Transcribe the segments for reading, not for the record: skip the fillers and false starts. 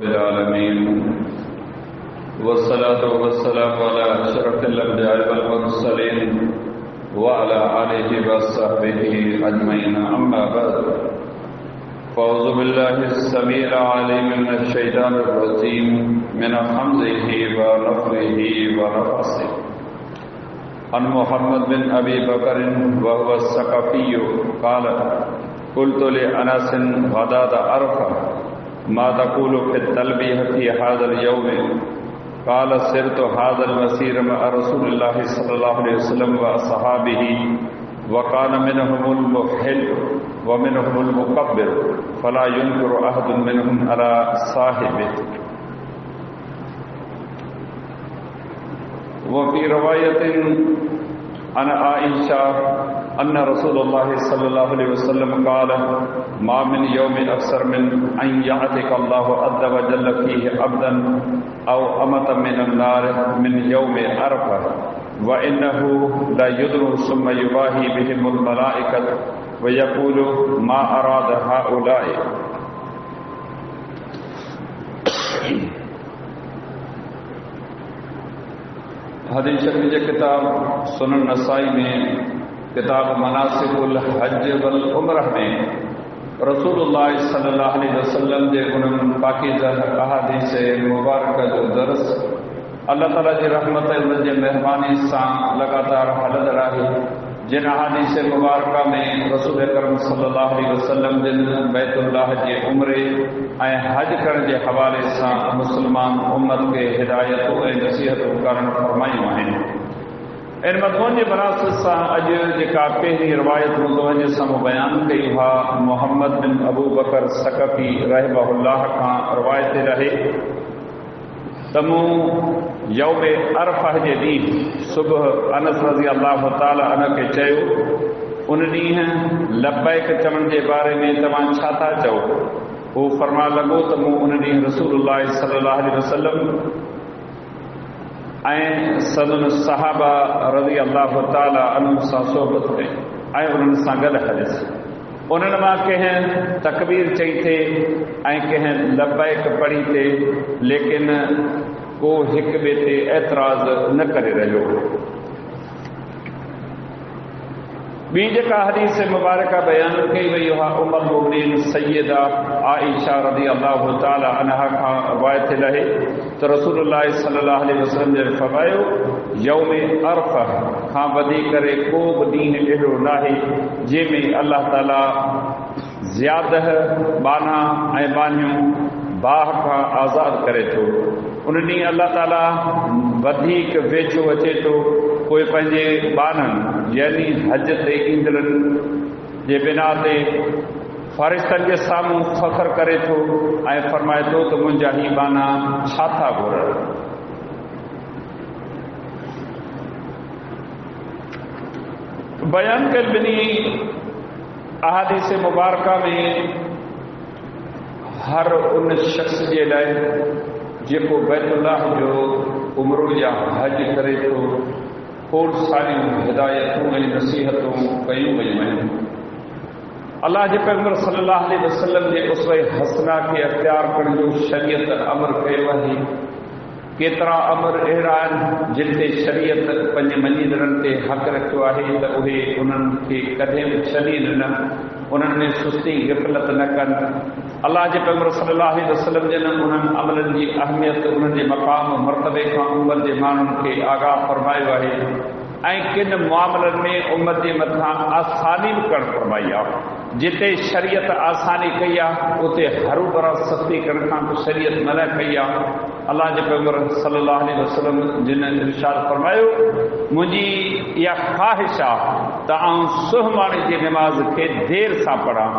बिलालमीन वस्सलातु वस्सलामु अला अशरफिल अंबिया'i वल मुरसलीन व अला आलिहि व सहबिहि अजमईन अम्मा बअद फ़अऊज़ु बिल्लाहिस समीइल अलीम मिनश शैतानिर रजीम मिन हम्ज़िहि व नफ़्ख़िहि व नफ़्सिहि अन मुहम्मद बिन अबी बकर व हुवा सक़फ़ी क़ाल क़ुल्तु लि अनस ग़दात अरफ़ा मा तक़ूलु फ़ी तलबियह फ़ी हाज़ल यौम क़ाल सिरतु हाज़ल मसीर मअ रसूलिल्लाहि सल्लल्लाहु अलैहि वसल्लम व अस्हाबिही व कान मिनहुमुल मुहिल व मिनहुमुल मुकब्बिर फला युनकिरु अहदुन मिनहुम अला साहिबिही व फ़ी रिवायतिन अन आइशा अन्न रसूलुल्लाहि सल्लल्लाहु अलैहि वसल्लम क़ाल मा मिन यौमिन अक्सर मिन अन यअतिकल्लाहु अज़्ज़ व जल्ल फ़ीहि अब्दन औ अमतन मिनन नार मिन यौमि अरफ़ा व इन्नहु ला युदनु सुम्मा युबाही बिहिमुल मलाइकतु व यक़ूलु मा अराद हाउलाइ। हदीस शरीफ जे किताब सुनन नसाई में किताब मनासिकुल हज वल उम्रह में रसूलुल्लाह सल्लल्लाहु अलैहि वसल्लम जे उन्हनि पाकीज़ा अहादीस मुबारक जो दर्स अल्लाह ताला जी रहमत उन जे मेहरबानी सां लगातार हलंदड़ आहे। जिन अहादीस मुबारक में रसूल अकरम सल्लल्लाहु अलैहि वसल्लम जिन बैतुल्लाह जे उम्रे ऐं हज करण जे हवाले सां मुस्लमान उम्मत खे हिदायतूं ऐं नसीहतूं करणु फरमायूं आहिनि। इन मज़मून जे मुनासिब सां अॼु जेका पहिरीं रिवायत मुतवजह सां बयानु कई हुआ मुहम्मद बिन अबू बकर सक़फ़ी रहमहुल्लाह खां रिवायत रहे त मूं यौम अरफ़ा जे ॾींहुं सुबुह अनस रज़ी अल्लाहु ताला अन्हु खे चयो, उन ॾींहुं लब्बैक चवण जे बारे में तव्हां छा था चओ? हू फरमा लॻो त मूं उन ॾींहुं रसूलुल्लाह सल्लल्लाहु अलैहि वसल्लम ऐं सदन सहाबा रज़ी अल्लाहु ताला अन्हुम सां सोहबत कई ऐं उन्हनि सां गॾु हलियसि। उन्हनि मां कंहिं तकबीर चई थे ऐं कंहिं लब्बैक पढ़ी थे, लेकिन को हिक ॿिए ते एतिराज़ न करे रहियो। ॿी जेका हदीस मुबारक बयानु कई वई हुआ उम्मुल मुमिनीन सय्यदा आइशा रज़ी अल्लाहु ताला अन्हा खां रिवायत रहे त रसूलुल्लाह सल्लल्लाहु अलैहि वसल्लम जे फरमायो, यौम अरफ़ा खां वधी करे को बि ॾींहुं अहिड़ो नाहे जंहिंमें अल्लाह ताला ज़ियादह बाना ऐं बानियूं बाह खां आज़ाद करे थो। उन ॾींहुं अल्लाह ताला वधीक वेझो अचे थो, कोई पंहिंजे बाननि यानी हज ते ईंदड़नि जे बिना ते फ़रिश्तनि जे साम्हूं फ़ख्र करे थो ऐं फरमाए थो त मुंहिंजा ही बाना छा था घुरनि। बयान कयल ॿिन्ही अहादीस मुबारक में हर उन शख़्स जे लाइ जेको बैतुल्लाह जो उम्रो या हज करे थो खोड़ सारियूं हिदायतूं ऐं नसीहतूं कयूं वयूं आहिनि। अल्लाह जे पैगंबर सल्लल्लाहु अलैहि वसल्लम जे उसवे हसना खे अख़्तियार करण जो शरीयत अमर कयो आहे। केतिरा अमर अहिड़ा आहिनि जिन ते शरीयत पंहिंजे मञींदड़नि ते हक़ रखियो आहे त उहे उन्हनि खे कॾहिं बि छॾीनि न, उन्हनि में सुस्ती ग़फ़लत न कनि। अल्लाह जे पैगंबर सल्लल्लाहु अलैहि वसल्लम जन उन्हनि अमलनि जी अहमियत उन्हनि जे मक़ाम मर्तबे खां उम्मत जे माण्हुनि खे आगाह फरमायो आहे ऐं किन मामलनि में उम्मत जे मथां आसानी बि करणु फरमाई आहे। जिते शरीयत आसानी कई आहे उते हरू भरा सख़्ती करण खां बि शरीयत मना कई आहे। अल्लाह जे पैगंबर सल्लल्लाहु अलैहि वसल्लम जिन इरशाद फरमायो, मुंहिंजी इहा ख़्वाहिश आहे त आउं सुहमाणी जी निमाज़ खे देर सां पढ़ां,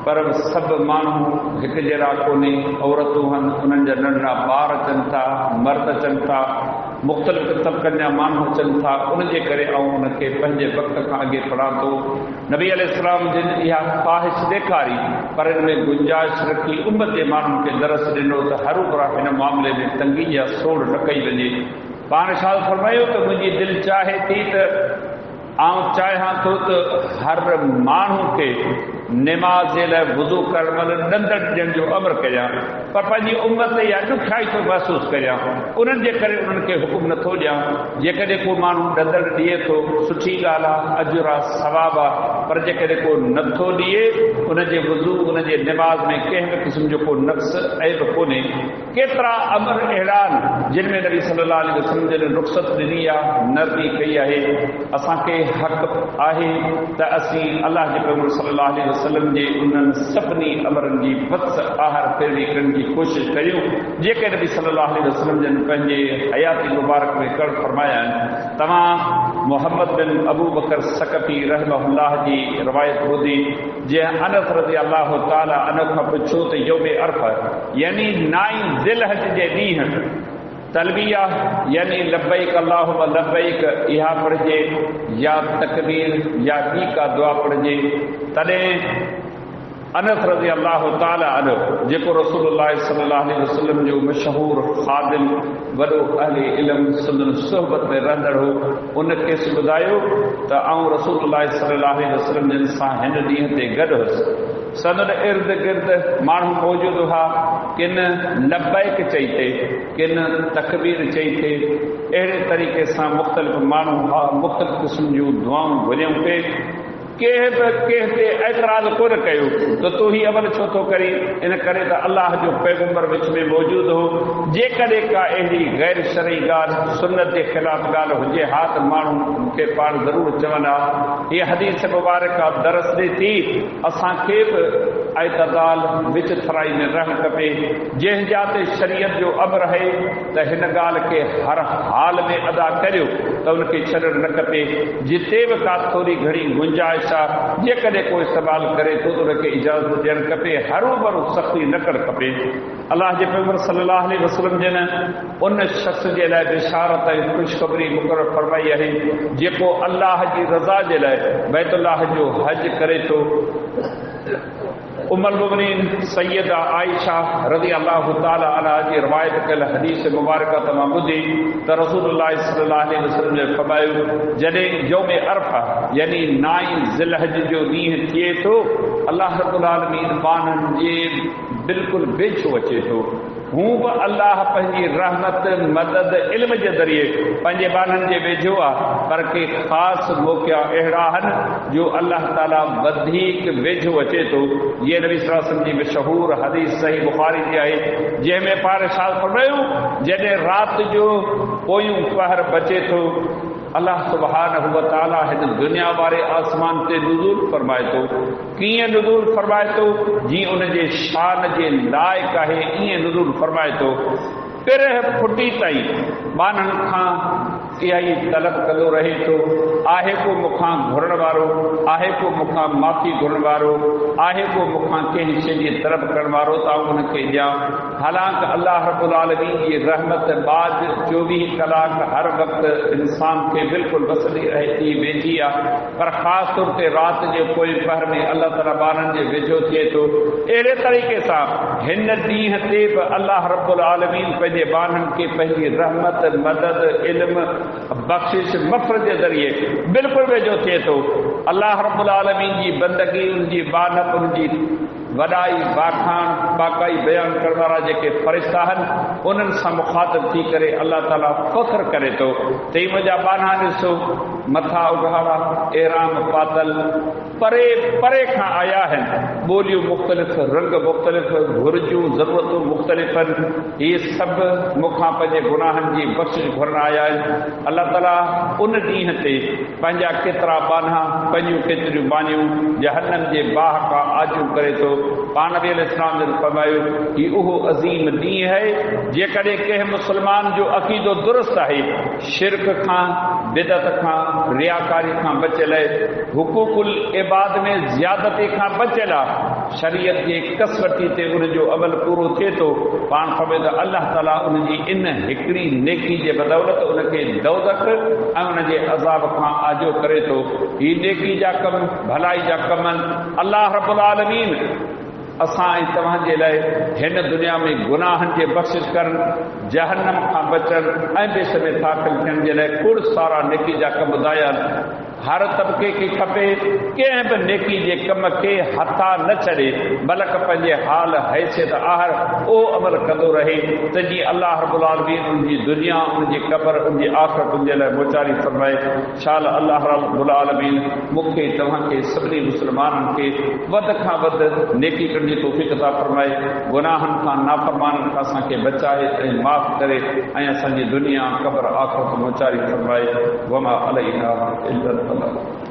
पर सभु माण्हू हिकु जहिड़ा कोन्हे। औरतूं आहिनि, उन्हनि जा नंढड़ा ॿार अचनि था, मर्द अचनि था, मुख़्तलिफ़ तबक़नि जा माण्हू अचनि था, उनजे करे आउं उनखे पंहिंजे वक़्त खां अॻे पढ़ां थो। नबी अलैहिस्सलाम जिन इहा ख़्वाहिश ॾेखारी पर इन में गुंजाइश रखी उम्मत जे माण्हुनि खे दरस ॾिनो त हरू भरा हिन मामले में तंगी या सोड़ न कई वञे। पाण इरशाद फरमायो त मुंहिंजी दिलि चाहे थी त आउं चाहियां थो त हर माण्हू खे निमाज़ जे लाइ वुज़ू करण महिल ॾंदड़ ॾियण जो अमर करियां, पर पंहिंजी उम्मत या ॾुखियाई थो महसूसु करियां, उन्हनि जे करे उन्हनि खे हुकुम नथो ॾियां। जेकॾहिं को माण्हू ॾंदड़ ॾिए थो सुठी ॻाल्हि आहे, अजुर आहे, सवाबु आहे, पर जेकॾहिं को नथो ॾिए उनजे वुज़ू उनजे निमाज़ में कंहिं बि क़िस्म जो को नक़्स ऐब कोन्हे। केतिरा अमर अहिड़ा आहिनि जिन में नबी सल्लल्लाहु अलैहि वसल्लम जन रुख़्सत ॾिनी आहे, नरमी कई आहे। असांखे हक़ आहे त असीं अलाह जे पैगंबर सल्लल्लाहु अलैहि वसल्लम जे उन्हनि सभिनी अमरनि जी बस आहर पैरवी करण जी कोशिशि करियूं जेके नबी सल्लल्लाहु अलैहि वसल्लम जन पंहिंजे हयाती मुबारक में करण फरमाया आहिनि। तव्हां मोहम्मद बिन अबू बकर सकफ़ी रहमहुल्लाह जी रवायत ॿुधी, जंहिं अनस रज़ी अल्लाह ताला अन खां पुछो त यौम अरफ़ यानी 9 ज़िलहज जे ॾींहुं तलबिया यानी लब्बैक अल्लाहुम्मा लब्बैक इहा पढ़जे या तकबीर या ॿी का दुआ पढ़जे। तॾहिं अनस रज़ी अल्लाह ताला अन जेको रसूलुल्लाह सल्लल्लाहु अलैहि वसल्लम जो मशहूर ख़ादिम वॾो अहले इल्म संदन सोहबत में रहंदड़ हो, उन खेसि ॿुधायो त आउं रसूलुल्लाह सल्लल्लाहु अलैहि वसल्लम जिन सां हिन ॾींहं ते गॾु हुयुसि। संदन इर्द गिर्द माण्हू मौजूदु हुआ, किन लब्बैक चई थे, किन तकबीर चई थे। अहिड़े तरीक़े सां मुख़्तलिफ़ माण्हू हुआ, मुख़्तलिफ़ क़िस्म जूं दुआऊं घुरियूं पिए। कंहिं बि कंहिं ते एतराज़ कोन कयो त तूं ही अमल छो थो करी, इन करे त अलाह जो पैगंबर विच में मौजूदु हो। जेकॾहिं का अहिड़ी गैर शरई ॻाल्हि सुन्नत जे ख़िलाफ़ ॻाल्हि हुजे हा त माण्हू मूंखे पाण ज़रूरु चवंदा। हीअ हदीस मुबारक दरस ॾे थी असांखे बि ऐतदाल विच थराई में रहणु खपे। जंहिं जाते शरीयत जो अमर आहे त हिन ॻाल्हि खे हर हाल में अदा करियो त उनखे छॾणु न खपे। जिते बि का थोरी घणी गुंजाइश जेकॾहिं को इस्तेमालु करे थो त उनखे इजाज़त ॾियणु खपे, हरू भरू सख़्ती न करणु खपे। अलाह जे पैगंबर सल्लल्लाहु अलैहि वसल्लम जन उन शख़्स जे लाइ बिशारत ऐं ख़ुशख़बरी मुक़ररु फरमाई आहे जेको अलाह जी रज़ा जे लाइ बैतुल्लाह जो हज करे थो। उम्मुल मोमिनीन सैयदा आयशा रज़ी अल्लाह ताला अन्हा जी रवायत कयल हदीस मुबारक तमामु ॿुधी त रसूलुल्लाह सल्लल्लाहु अलैहि वसल्लम ने फरमायो, जॾहिं यौम अरफ़ा यानी 9 ज़िलहज जो ॾींहुं थिए थो, अल्लाह रब्बुल आलमीन बाननि जे बिल्कुलु वेझो अचे थो। हूं बि अल्लाह पंहिंजी रहमत मदद इल्म जे ज़रिए पंहिंजे बाननि जे वेझो आहे, पर के ख़ासि मौक़िया अहिड़ा आहिनि जो अल्लाह ताला वधीक वेझो अचे थो। ये नबी सल्लल्लाहु अलैहि वसल्लम जी मशहूर हदीस सही बुखारी जी आहे, जंहिंमें पाण इरशाद फरमायो जॾहिं राति जो पोयूं पहर बचे थो, अल्लाह सुब्हानहु व तआला हिन दुनिया वारे आसमान ते नुज़ूल फरमाए थो। कीअं नुज़ूल फरमाए थो? जीअं उनजे शान जे लाइक़ आहे ईअं नुज़ूल फरमाए थो। पिर फुटी ताईं बाननि खां इहा ई तलब कंदो रहे थो, आहे को मूंखां घुरण वारो, आहे को मूंखां माफ़ी घुरण वारो, आहे को मूंखां कंहिं शइ जी तलब करण वारो त आउं उनखे ॾियां। हालांकि अल्लाह रब्बुल आलमीन जी रहमत बाद 24 कलाक हर वक़्तु इंसान खे बिल्कुलु वसली रहे थी, वेझी आहे, पर ख़ासि तौर ते राति जे पोइ पहर में अल्लाह ताला बाननि जे वेझो थिए थो। अहिड़े तरीक़े सां हिन ॾींहं ते बि अल्लाह रब्बुल आलमीन पंहिंजे बाननि खे पंहिंजी रहमत मदद इल्म बख़्शिश मफ़रत जे ज़रिए बिल्कुलु वेझो थिए थो। अल्लाह रब्बुल आलमीन जी बंदगी, उनजी बानप, उनजी वॾाई बाखान बाक़ाई बयानु करण वारा जेके फ़रिश्ता आहिनि उन्हनि सां मुख़ातिब थी करे अल्लाह ताला फ़ख्र करे थो त ही मुंहिंजा बाना ॾिसो, मथा उघाड़ा, एराम पातल, परे परे खां आया आहिनि, ॿोलियूं मुख़्तलिफ़, रंग मुख़्तलिफ़, घुरिजूं ज़रूरतूं मुख़्तलिफ़ आहिनि। इहे सभु मूंखां पंहिंजे गुनाहनि जी बख़्शिश घुरण आया आहिनि। अल्लाह ताला उन ॾींहं ते पंहिंजा केतिरा बाना, पंहिंजूं केतिरियूं बानियूं जहन्नम जे बाह खां आजू करे थो। पाण नबी अलैहिस्सलाम जन फरमायो ही उहो अज़ीम ॾींहुं आहे जेकॾहिं कंहिं मुस्लमान जो अक़ीदो दुरुस्त आहे, शिरक खां, बिदत खां, रियाकारी खां बचियल आहे, हुकूकुल इबाद में ज़ियादती खां बचियल आहे, शरीयत जे कसवटी ते उनजो अमल पूरो थिए थो। पाण फरमायो त अल्लाह ताला उनजी इन हिकिड़ी नेकी जे बदौलत उनखे दोज़ख ऐं उनजे अज़ाब खां आजो करे थो। ही नेकी जा कम, भलाई जा कम अल्लाह रब्बुल आलमीन असां ऐं तव्हांजे लाइ हिन दुनिया में गुनाहनि जे बख़्शिश करणु, जहन्नम खां बचणु ऐं बेस में दाख़िल थियण जे लाइ खोड़ सारा नेकी जा कम ॿुधाया आहिनि। हर तबके खे खपे कंहिं बि नेकी जे कम खे हथा न छॾे, बल्कि पंहिंजे हाल हैसियत आहर उहो अमल कंदो रहे त जीअं अल्लाह रब्बुल आलमीन उनजी दुनिया, उनजी क़बर, उनजी आख़िरत उनजे लाइ मोचारी फरमाए। शाल अल्लाह रब्बुल आलमीन मूंखे तव्हांखे सभिनी मुस्लमाननि खे वध खां वधि नेकी करण जी तौफ़ीक़ अता फरमाए, गुनाहनि खां नाफ़रमाननि खां असांखे बचाए ऐं माफ़ करे ऐं असांजी दुनिया, क़बर, आख़िरत मोचारी फरमाए। वमा अलैना इल्लल बलाग।